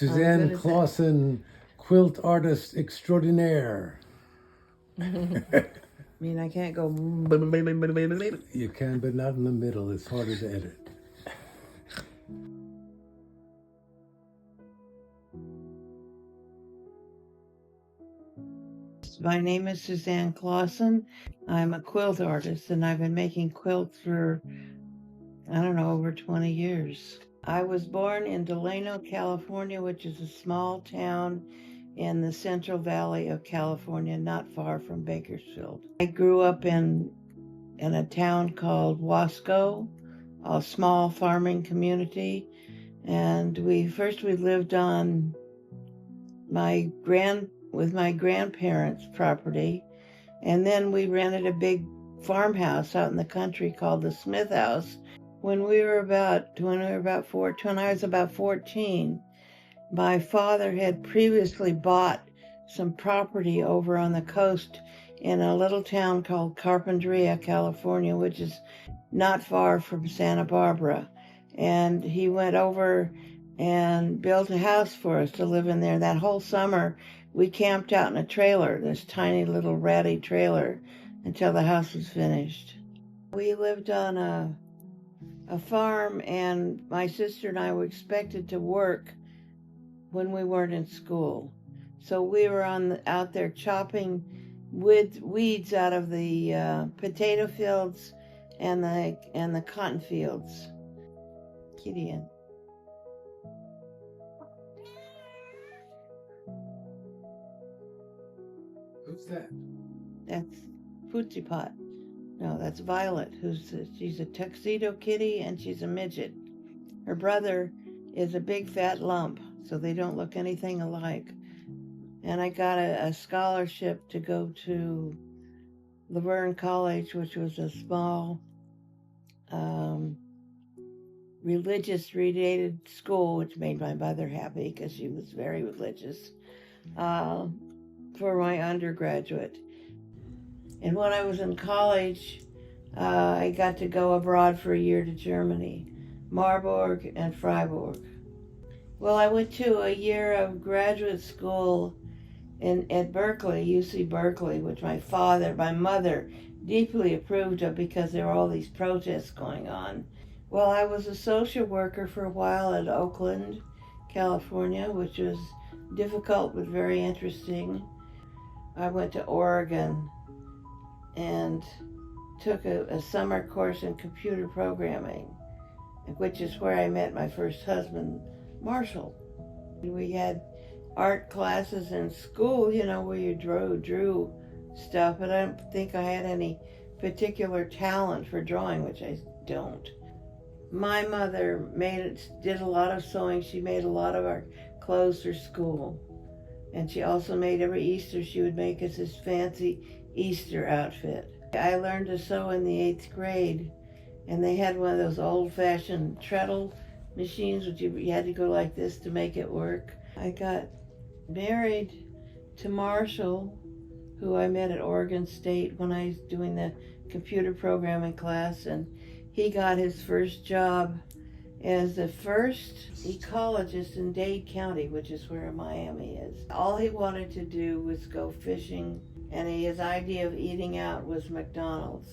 Susanne Clawson, quilt artist extraordinaire. I mean, I can't go. You can, but not in the middle. It's harder to edit. My name is Susanne Clawson. I'm a quilt artist, and I've been making quilts for, I don't know, over 20 years. I was born in Delano, California, which is a small town in the Central Valley of California, not far from Bakersfield. I grew up in a town called Wasco, a small farming community, and we lived on with my grandparents' property, and then we rented a big farmhouse out in the country called the Smith House. When I was about 14, my father had previously bought some property over on the coast in a little town called Carpinteria, California, which is not far from Santa Barbara. And he went over and built a house for us to live in there. That whole summer, we camped out in a trailer, this tiny little ratty trailer, until the house was finished. We lived on a farm, and my sister and I were expected to work when we weren't in school. So we were out there chopping weeds out of the potato fields and the cotton fields. Gideon. Who's that? That's Footsie Pot. No, that's Violet, she's a tuxedo kitty and she's a midget. Her brother is a big fat lump, so they don't look anything alike. And I got a scholarship to go to Laverne College, which was a small religious-related school, which made my mother happy because she was very religious, for my undergraduate. And when I was in college, I got to go abroad for a year to Germany, Marburg and Freiburg. Well, I went to a year of graduate school at Berkeley, UC Berkeley, which my mother deeply approved of because there were all these protests going on. Well, I was a social worker for a while at Oakland, California, which was difficult but very interesting. I went to Oregon and took a summer course in computer programming, which is where I met my first husband, Marshall. We had art classes in school, where you drew stuff, but I don't think I had any particular talent for drawing, which I don't. My mother did a lot of sewing. She made a lot of our clothes for school. And she also made every Easter, she would make us this fancy Easter outfit. I learned to sew in the 8th grade, and they had one of those old-fashioned treadle machines, which you had to go like this to make it work. I got married to Marshall, who I met at Oregon State when I was doing the computer programming class, and he got his first job as the first ecologist in Dade County, which is where Miami is. All he wanted to do was go fishing, and his idea of eating out was McDonald's.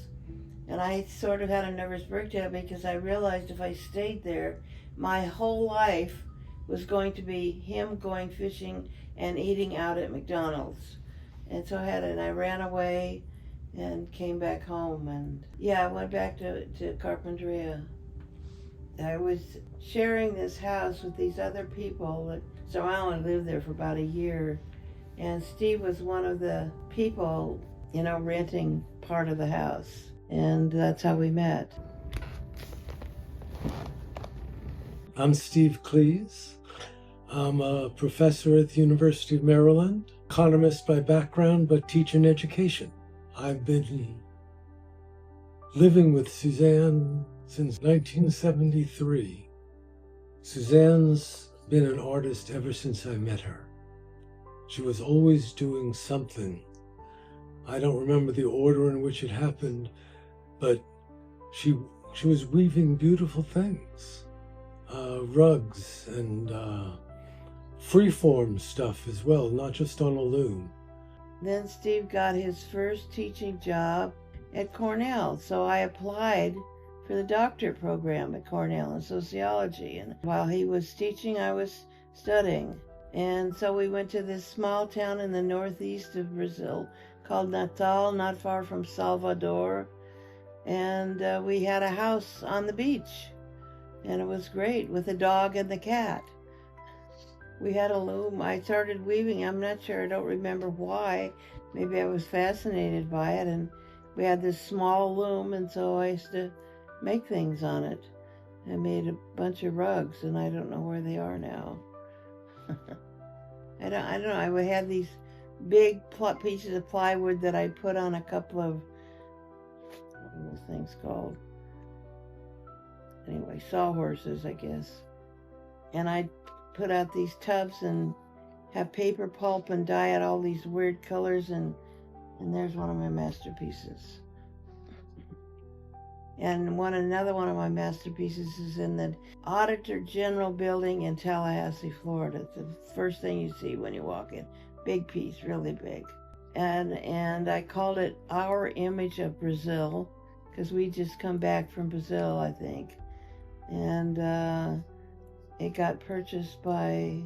And I sort of had a nervous breakdown because I realized if I stayed there, my whole life was going to be him going fishing and eating out at McDonald's. And so I ran away and came back home, and I went back to Carpinteria. I was sharing this house with these other people, so I only lived there for about a year, and Steve was one of the people, renting part of the house, and that's how we met. I'm Steve Cleese. I'm a professor at the University of Maryland, economist by background, but teach in education. I've been living with Susanne since 1973. Suzanne's been an artist ever since I met her. She was always doing something. I don't remember the order in which it happened, but she was weaving beautiful things, rugs and freeform stuff as well, not just on a loom. Then Steve got his first teaching job at Cornell, so I applied for the doctorate program at Cornell in sociology. And while he was teaching, I was studying. And so we went to this small town in the northeast of Brazil called Natal, not far from Salvador. And we had a house on the beach. And it was great with a dog and the cat. We had a loom. I started weaving. I'm not sure. I don't remember why. Maybe I was fascinated by it. And we had this small loom, and so I used to make things on it. I made a bunch of rugs, and I don't know where they are now. I don't know. I had these big pieces of plywood that I put on a couple of, what are those things called? Anyway, sawhorses, I guess. And I put out these tubs and have paper pulp and dye it all these weird colors, and there's one of my masterpieces. And another one of my masterpieces is in the Auditor General building in Tallahassee, Florida. It's the first thing you see when you walk in. Big piece, really big. And I called it Our Image of Brazil, because we just come back from Brazil, I think. And it got purchased by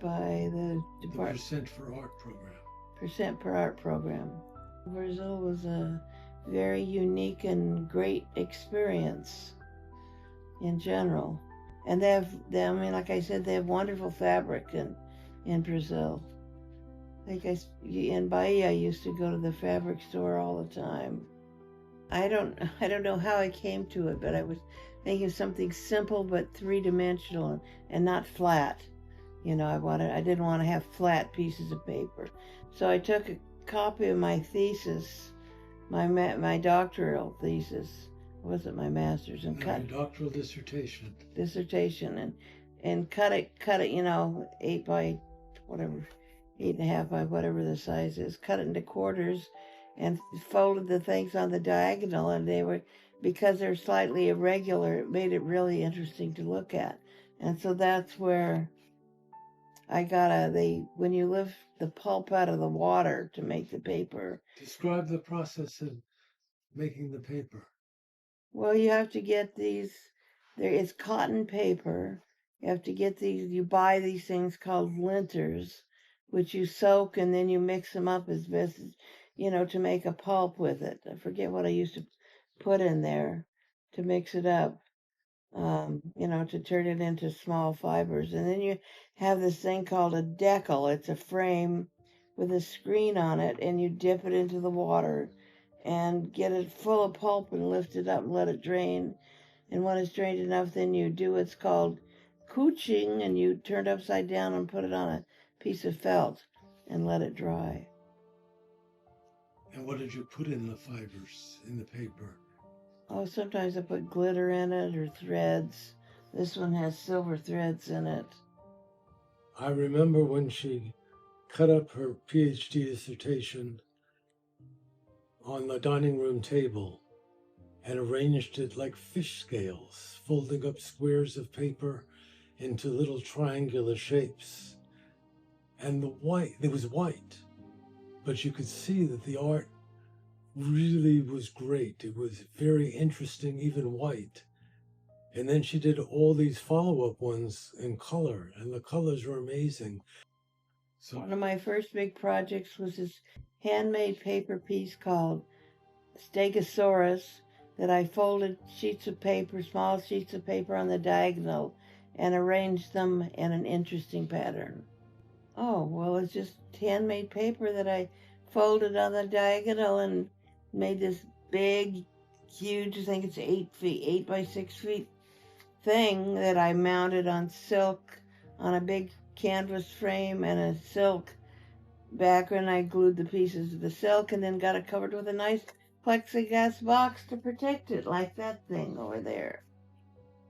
the Department. Percent for Art program. Percent per Art program. Brazil was a very unique and great experience in general. And like I said, they have wonderful fabric in Brazil. In Bahia, I used to go to the fabric store all the time. I don't know how I came to it, but I was thinking of something simple but three-dimensional and not flat. I didn't want to have flat pieces of paper. So I took a copy of my thesis, my doctoral thesis. It wasn't my master's, and cut doctoral dissertation, and cut it, 8 by whatever, 8.5 by whatever the size is. Cut it into quarters, and folded the things on the diagonal, and because they're slightly irregular, it made it really interesting to look at. And so that's where I got when you lift the pulp out of the water to make the paper. Describe the process of making the paper. Well, you have to get these, it's cotton paper. You have to get you buy these things called linters, which you soak and then you mix them up as best as, to make a pulp with it. I forget what I used to put in there to mix it up. To turn it into small fibers. And then you have this thing called a decal. It's a frame with a screen on it, and you dip it into the water and get it full of pulp and lift it up and let it drain. And when it's drained enough, then you do what's called couching, and you turn it upside down and put it on a piece of felt and let it dry. And what did you put in the fibers, in the paper? Oh, sometimes I put glitter in it or threads. This one has silver threads in it. I remember when she cut up her PhD dissertation on the dining room table and arranged it like fish scales, folding up squares of paper into little triangular shapes. And it was white, but you could see that the art really was great. It was very interesting, even white. And then she did all these follow-up ones in color, and the colors were amazing. So one of my first big projects was this handmade paper piece called Stegosaurus that I folded small sheets of paper on the diagonal and arranged them in an interesting pattern. Oh, well, it's just handmade paper that I folded on the diagonal and made this big, huge, I think it's 8 by 6 feet thing that I mounted on silk on a big canvas frame and a silk background. I glued the pieces of the silk and then got it covered with a nice plexiglass box to protect it, like that thing over there.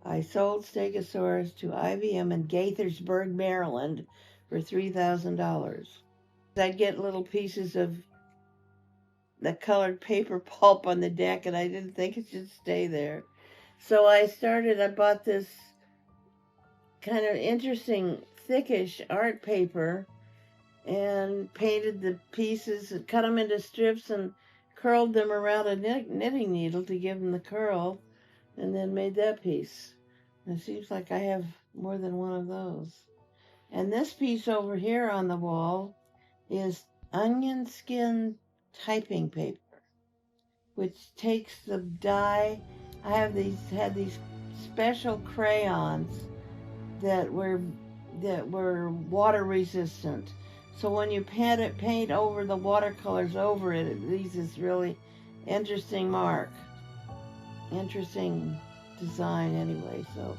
I sold Stegosaurus to IBM in Gaithersburg, Maryland for $3,000. I'd get little pieces of the colored paper pulp on the deck, and I didn't think it should stay there. So I bought this kind of interesting thickish art paper and painted the pieces, cut them into strips and curled them around a knitting needle to give them the curl, and then made that piece. And it seems like I have more than one of those. And this piece over here on the wall is onion skin typing paper, which takes the dye. I had these special crayons that were water resistant. So when you paint over the watercolors over it, it leaves this really interesting mark. Interesting design anyway. So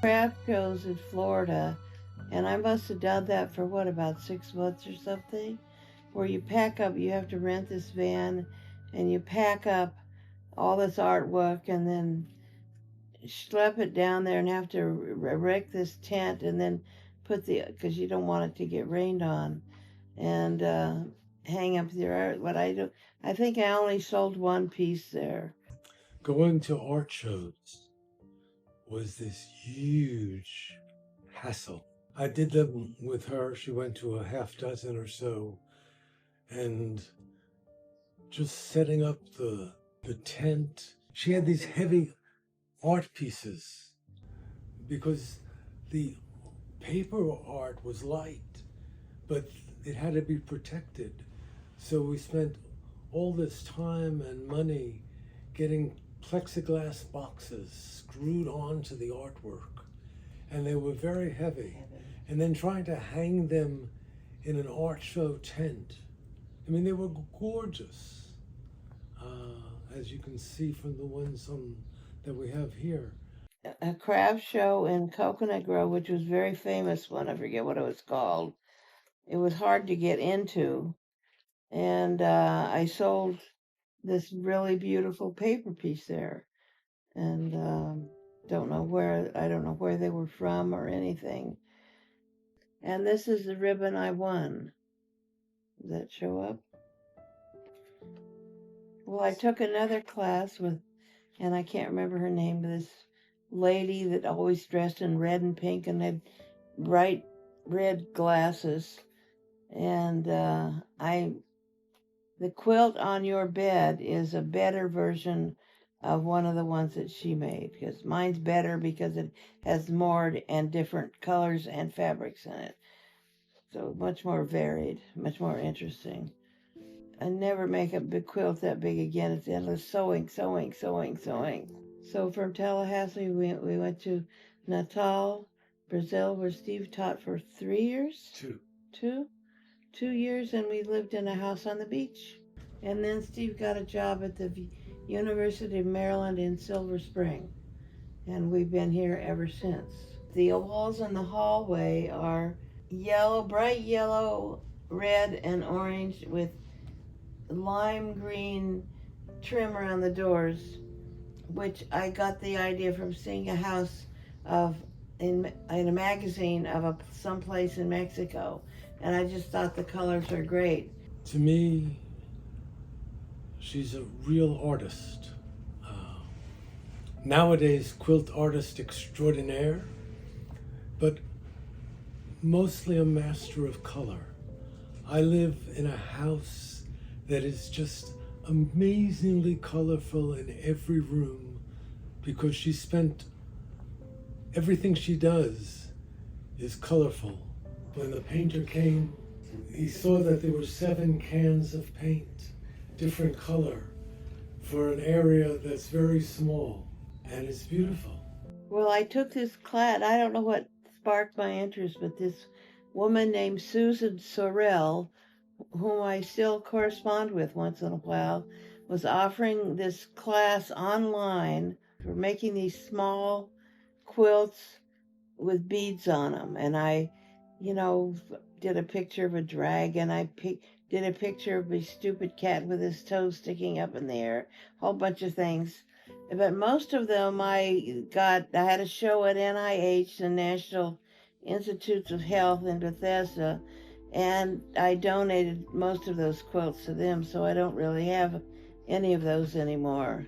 craft shows in Florida, and I must have done that for about 6 months or something, where you pack up, you have to rent this van, and you pack up all this artwork and then schlep it down there and have to erect this tent and then because you don't want it to get rained on, and hang up your art. What I think I only sold one piece there. Going to art shows was this huge hassle. I did them with her. She went to a half dozen or so, and just setting up the tent. She had these heavy art pieces because the paper art was light, but it had to be protected. So we spent all this time and money getting plexiglass boxes screwed onto the artwork, and they were very heavy. And then trying to hang them in an art show tent. I mean, they were gorgeous, as you can see from the ones that we have here. A craft show in Coconut Grove, which was very famous one. I forget what it was called. It was hard to get into, and I sold this really beautiful paper piece there, and I don't know where they were from or anything. And this is the ribbon I won. Does that show up? Well, I took another class and I can't remember her name, but this lady that always dressed in red and pink and had bright red glasses. And the quilt on your bed is a better version of one of the ones that she made, because mine's better because it has more and different colors and fabrics in it. So much more varied, much more interesting. I never make a big quilt that big again. It's endless sewing. So from Tallahassee, we went to Natal, Brazil, where Steve taught for 3 years. Two years, and we lived in a house on the beach. And then Steve got a job at the University of Maryland in Silver Spring, and we've been here ever since. The walls in the hallway are yellow, bright yellow, red, and orange with lime green trim around the doors, which I got the idea from seeing a house in a magazine of someplace in Mexico, and I just thought the colors are great. To me, she's a real artist. Nowadays, quilt artist extraordinaire, but mostly a master of color. I live in a house that is just amazingly colorful in every room because she spent everything she does is colorful. When the painter came, he saw that there were 7 cans of paint, different color, for an area that's very small, and it's beautiful. Well, I took this class. I don't know what sparked my interest, but this woman named Susan Sorrell, whom I still correspond with once in a while, was offering this class online for making these small quilts with beads on them. And I, did a picture of a dragon. I did a picture of a stupid cat with his toes sticking up in the air, a whole bunch of things. But most of them I had a show at NIH, the National Institutes of Health in Bethesda, and I donated most of those quilts to them, so I don't really have any of those anymore.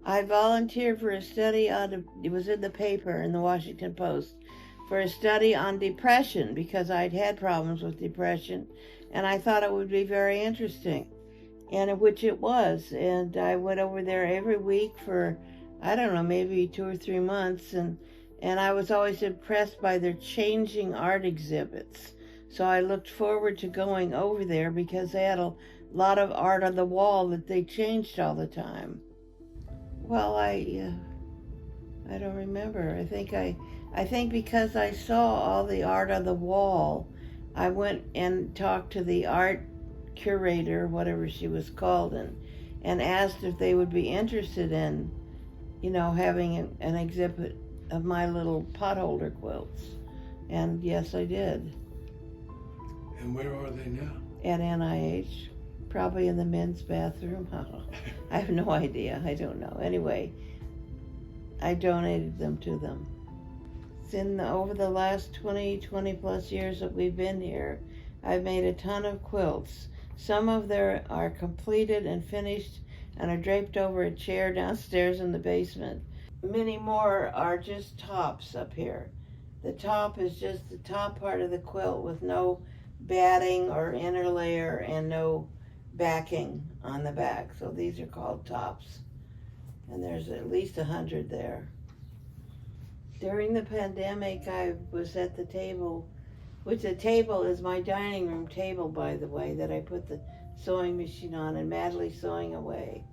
I volunteered for a study it was in the paper, in the Washington Post, for a study on depression because I'd had problems with depression, and I thought it would be very interesting, and which it was. And I went over there every week for, I don't know, maybe 2 or 3 months, and I was always impressed by their changing art exhibits. So I looked forward to going over there because they had a lot of art on the wall that they changed all the time. Well, I don't remember. I think because I saw all the art on the wall, I went and talked to the art curator, whatever she was called, and asked if they would be interested in, having an exhibit of my little potholder quilts. And yes, I did. And where are they now? At NIH, probably in the men's bathroom. I have no idea. I don't know. Anyway, I donated them to them. Over the last 20 plus years that we've been here, I've made a ton of quilts. Some of them are completed and finished and are draped over a chair downstairs in the basement. Many more are just tops up here. The top is just the top part of the quilt with no batting or inner layer and no backing on the back. So these are called tops. And there's at least 100 there. During the pandemic, I was at the table, which the table is my dining room table, by the way, that I put the sewing machine on and madly sewing away.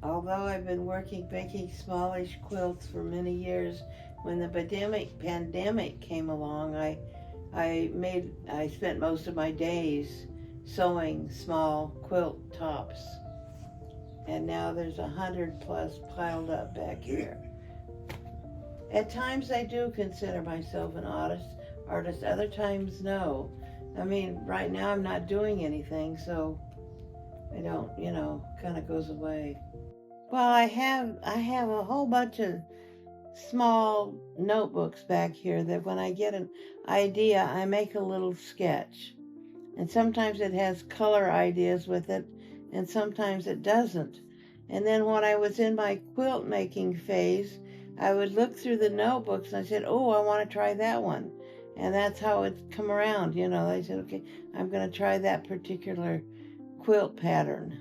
Although I've been making smallish quilts for many years, when the pandemic came along, I spent most of my days sewing small quilt tops. And now there's 100 plus piled up back here. At times I do consider myself an artist. Other times no. I mean, right now I'm not doing anything, so I don't, kind of goes away. Well, I have a whole bunch of small notebooks back here that when I get an idea, I make a little sketch. And sometimes it has color ideas with it, and sometimes it doesn't. And then when I was in my quilt making phase, I would look through the notebooks and I said, oh, I want to try that one. And that's how it come around, I said, okay, I'm going to try that particular quilt pattern.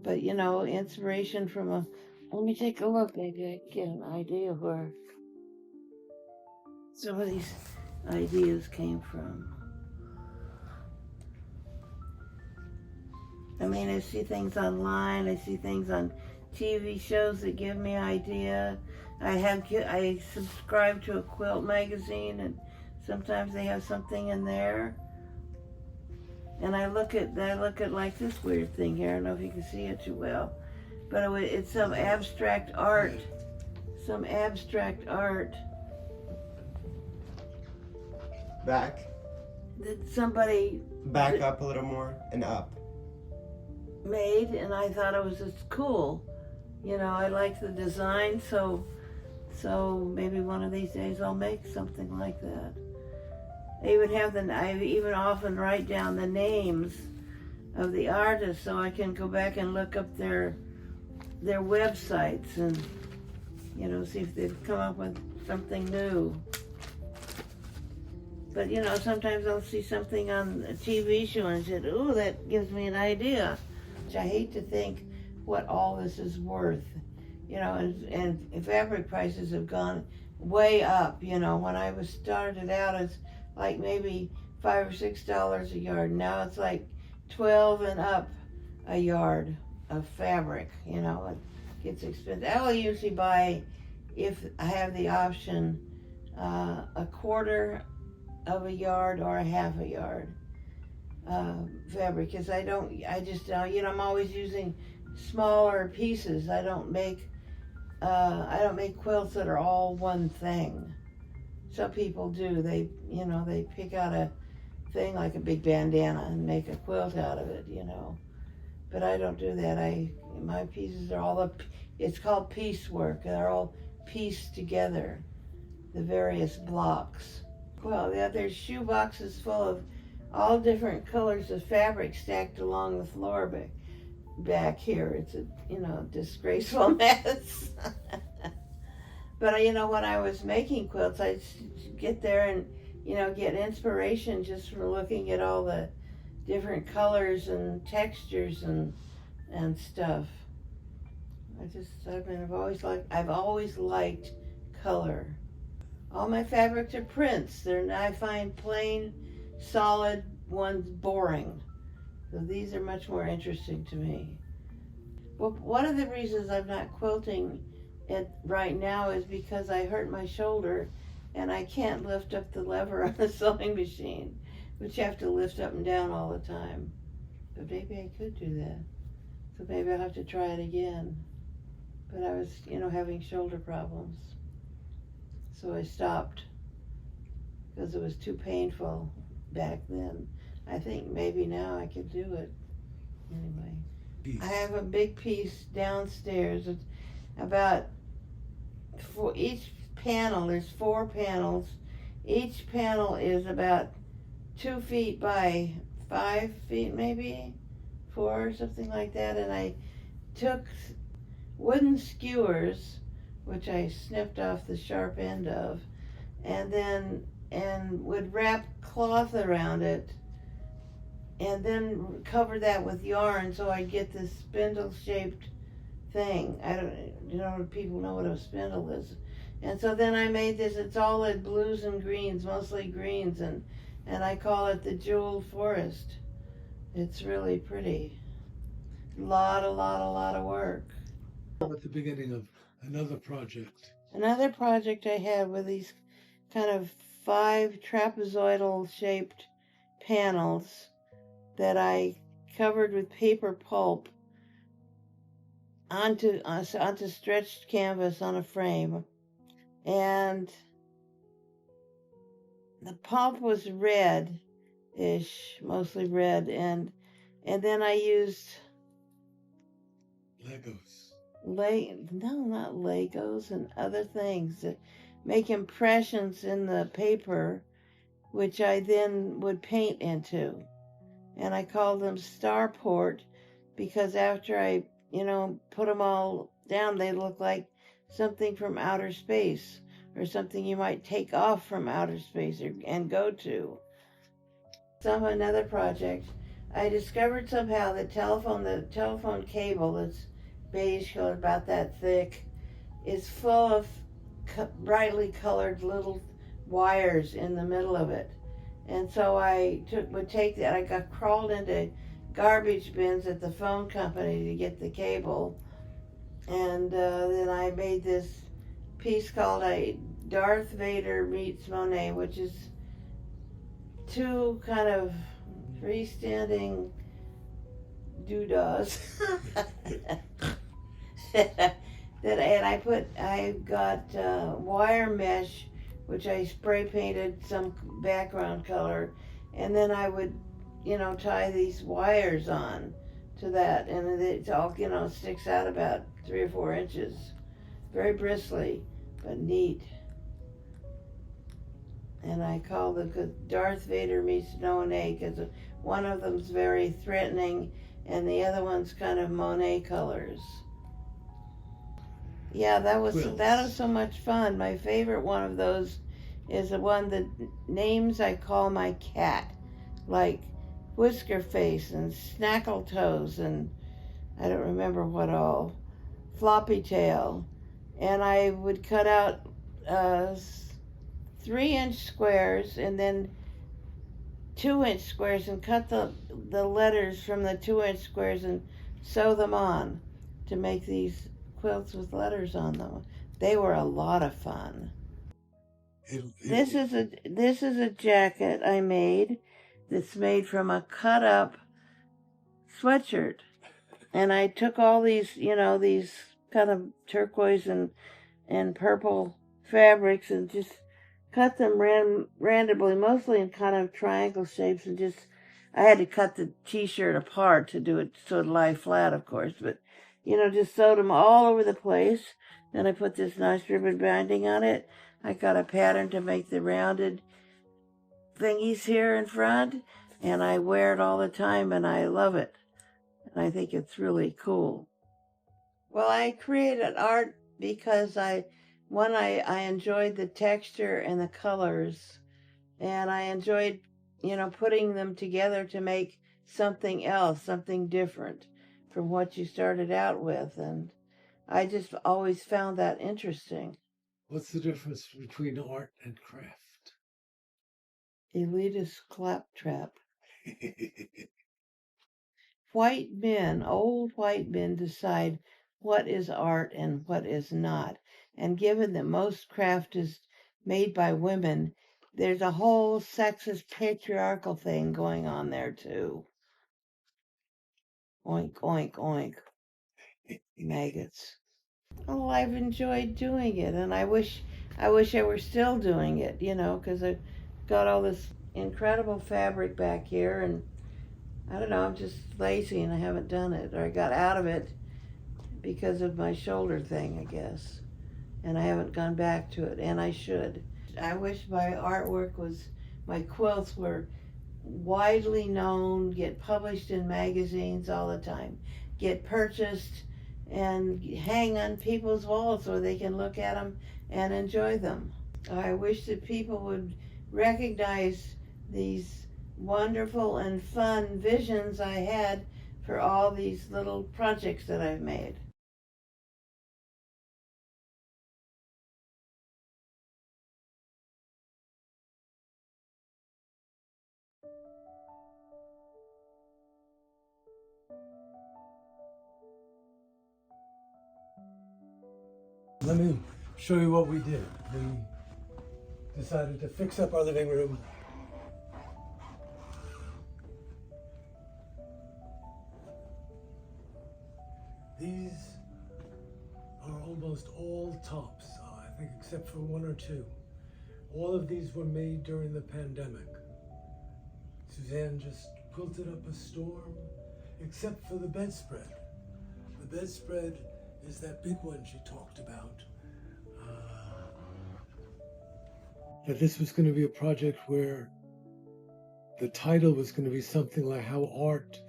But, inspiration from let me take a look, maybe I can get an idea of where some of these ideas came from. I mean, I see things online, I see things on TV shows that give me idea. I subscribe to a quilt magazine, and sometimes they have something in there. And I look at like this weird thing here. I don't know if you can see it too well, but it's some abstract art. Back. That somebody Back up a little more and up. Made, and I thought it was just cool. I liked the design, so maybe one of these days I'll make something like that. I even often write down the names of the artists so I can go back and look up their websites and see if they've come up with something new. But sometimes I'll see something on a TV show and I said, ooh, that gives me an idea. I hate to think what all this is worth, and fabric prices have gone way up. When I was started out, it's like maybe $5 or $6 a yard. Now it's like 12 and up a yard of fabric. It gets expensive. I will usually buy, if I have the option, a quarter of a yard or a half a yard. Fabric, because I'm always using smaller pieces. I don't make quilts that are all one thing. Some people do. They pick out a thing like a big bandana and make a quilt out of it, But I don't do that. My pieces are all it's called piecework. They're all pieced together, the various blocks. Well, there's shoe boxes full of all different colors of fabric stacked along the floor back here. It's a disgraceful mess. But when I was making quilts, I'd get there and get inspiration just from looking at all the different colors and textures and stuff. I've always liked color. All my fabrics are prints. I find plain, solid ones boring. So these are much more interesting to me. Well, one of the reasons I'm not quilting it right now is because I hurt my shoulder and I can't lift up the lever on the sewing machine, which you have to lift up and down all the time. But maybe I could do that. So maybe I'll have to try it again. But I was, having shoulder problems. So I stopped because it was too painful back then. I think maybe now I could do it. Anyway, I have a big piece downstairs. It's about, for each panel, there's 4 panels. Each panel is about 2 feet by 5 feet, maybe 4 or something like that. And I took wooden skewers, which I snipped off the sharp end of, and would wrap cloth around it, and then cover that with yarn so I'd get this spindle-shaped thing. I don't, people know what a spindle is. And so then I made this. It's all in blues and greens, mostly greens, and I call it the Jeweled Forest. It's really pretty. A lot of work. At the beginning of another project. Another project I had with these kind of 5 trapezoidal shaped panels that I covered with paper pulp onto stretched canvas on a frame. And the pulp was red-ish, mostly red, and then I used Legos. No, not Legos, and other things that make impressions in the paper, which I then would paint into. And I called them Starport because after I, put them all down, they look like something from outer space or something you might take off from outer space and go to. Another project, I discovered somehow the telephone cable that's beige color, about that thick, is full of brightly colored little wires in the middle of it. And so I crawled into garbage bins at the phone company to get the cable. And then I made this piece called a Darth Vader meets Monet, which is 2 kind of freestanding doodahs. I got wire mesh, which I spray painted some background color, and then I would, tie these wires on to that, and it all, sticks out about 3 or 4 inches. Very bristly, but neat. And I call the Darth Vader meets Monet because one of them's very threatening, and the other one's kind of Monet colors. Yeah, that was so much fun. My favorite one of those is the one that names I call my cat, like Whisker Face and Snackle Toes and I don't remember what all, Floppy Tail. And I would cut out 3-inch squares and then 2-inch squares and cut the letters from the 2-inch squares and sew them on to make these quilts with letters on them. They were a lot of fun. This is a jacket I made that's made from a cut up sweatshirt. And I took all these, these kind of turquoise and purple fabrics and just cut them randomly, mostly in kind of triangle shapes, and I had to cut the t-shirt apart to do it so it'd lie flat, of course, but just sewed them all over the place. Then I put this nice ribbon binding on it. I got a pattern to make the rounded thingies here in front, and I wear it all the time, and I love it. And I think it's really cool. Well, I created art because I One, I enjoyed the texture and the colors, and I enjoyed, putting them together to make something else, something different from what you started out with. And I just always found that interesting. What's the difference between art and craft? Elitist claptrap. White men, old white men, decide what is art and what is not. And given that most craft is made by women, there's a whole sexist patriarchal thing going on there too. Oink, oink, oink. Maggots. Oh, I've enjoyed doing it, and I wish I were still doing it, because I've got all this incredible fabric back here, and I don't know, I'm just lazy and I haven't done it, or I got out of it because of my shoulder thing, I guess. And I haven't gone back to it, and I should. I wish my quilts were widely known, get published in magazines all the time, get purchased and hang on people's walls so they can look at them and enjoy them. I wish that people would recognize these wonderful and fun visions I had for all these little projects that I've made. Let me show you what we did. We decided to fix up our living room. These are almost all tops, I think, except for one or two. All of these were made during the pandemic. Susanne just quilted up a storm, except for the bedspread. The bedspread is that big one she talked about. That this was going to be a project where the title was going to be something like how art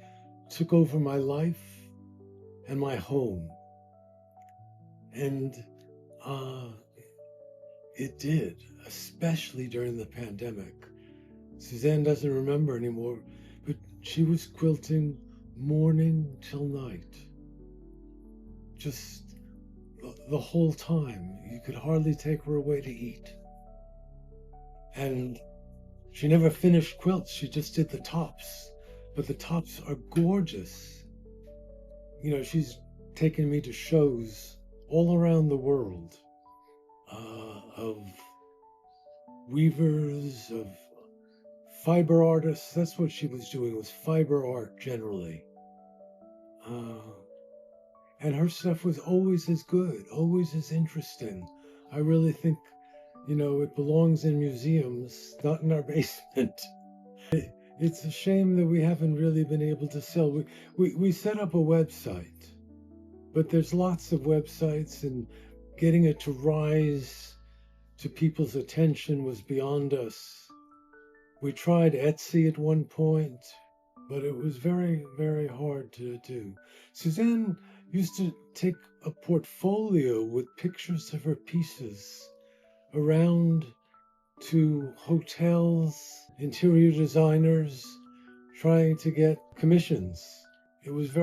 took over my life and my home. And it did, especially during the pandemic. Suzanne doesn't remember anymore, but she was quilting morning till night. Just the whole time. You could hardly take her away to eat. And she never finished quilts, she just did the tops. But the tops are gorgeous. She's taken me to shows all around the world of weavers, of fiber artists. That's what she was doing, was fiber art generally. And her stuff was always as good, always as interesting. I really think, it belongs in museums, not in our basement. It's a shame that we haven't really been able to sell. We set up a website, but there's lots of websites, and getting it to rise to people's attention was beyond us. We tried Etsy at one point, but it was very, very hard to do. Suzanne used to take a portfolio with pictures of her pieces around to hotels, interior designers, trying to get commissions. It was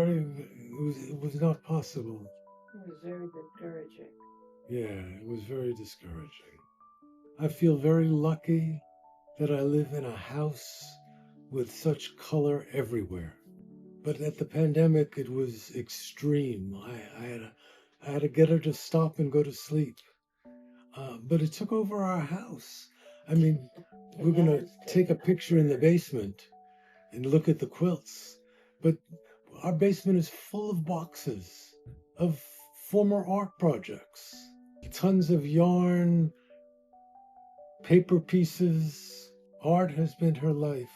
not possible. It was very discouraging. Yeah, it was very discouraging. I feel very lucky that I live in a house with such color everywhere. But at the pandemic, it was extreme. I had to get her to stop and go to sleep. But it took over our house. I mean, we're going to take a picture in the basement and look at the quilts. But our basement is full of boxes of former art projects. Tons of yarn, paper pieces. Art has been her life.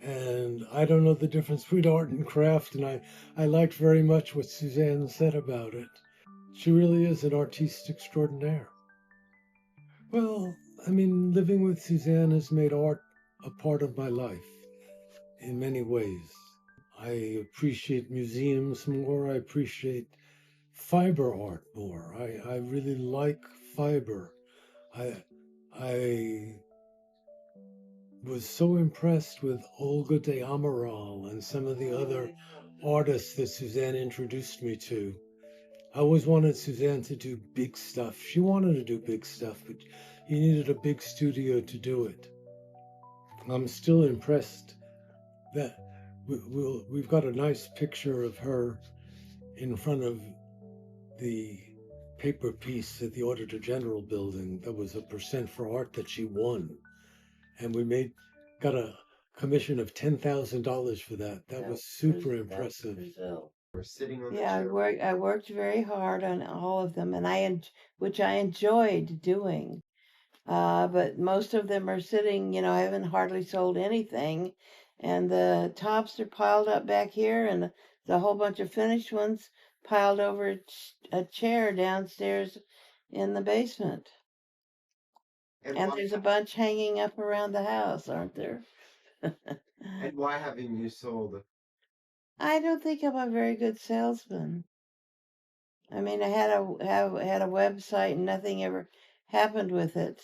And I don't know the difference between art and craft, and I liked very much what Suzanne said about it. She really is an artiste extraordinaire. Well, living with Suzanne has made art a part of my life in many ways. I appreciate museums more. I appreciate fiber art more. I really like fiber. I was so impressed with Olga de Amaral and some of the other artists that Susanne introduced me to. I always wanted Susanne to do big stuff. She wanted to do big stuff, but you needed a big studio to do it. I'm still impressed that we've got a nice picture of her in front of the paper piece at the Auditor General building. That was a percent for art that she won. And we got a commission of $10,000 for that. That was super impressive. Brazil. We're sitting on the Yeah, chair. I worked very hard on all of them, and which I enjoyed doing. But most of them are sitting, I haven't hardly sold anything, and the tops are piled up back here, and the whole bunch of finished ones piled over a chair downstairs in the basement. And there's a bunch hanging up around the house, aren't there? And why haven't you sold? I don't think I'm a very good salesman. I mean, I had a website and nothing ever happened with it.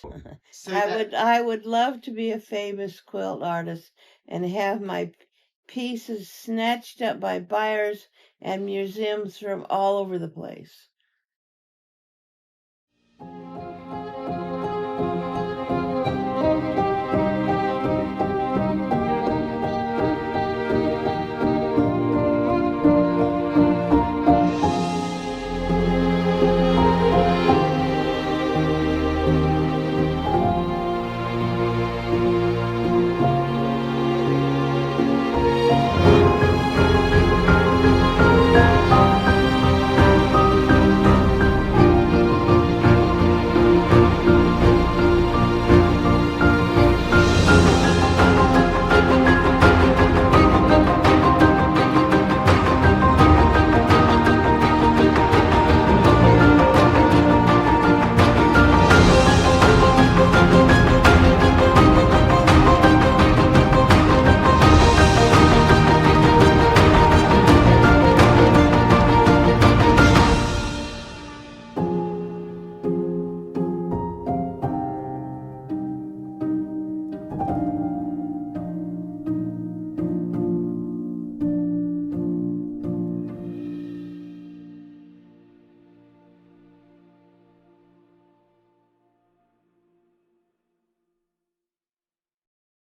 So I would love to be a famous quilt artist and have my pieces snatched up by buyers and museums from all over the place.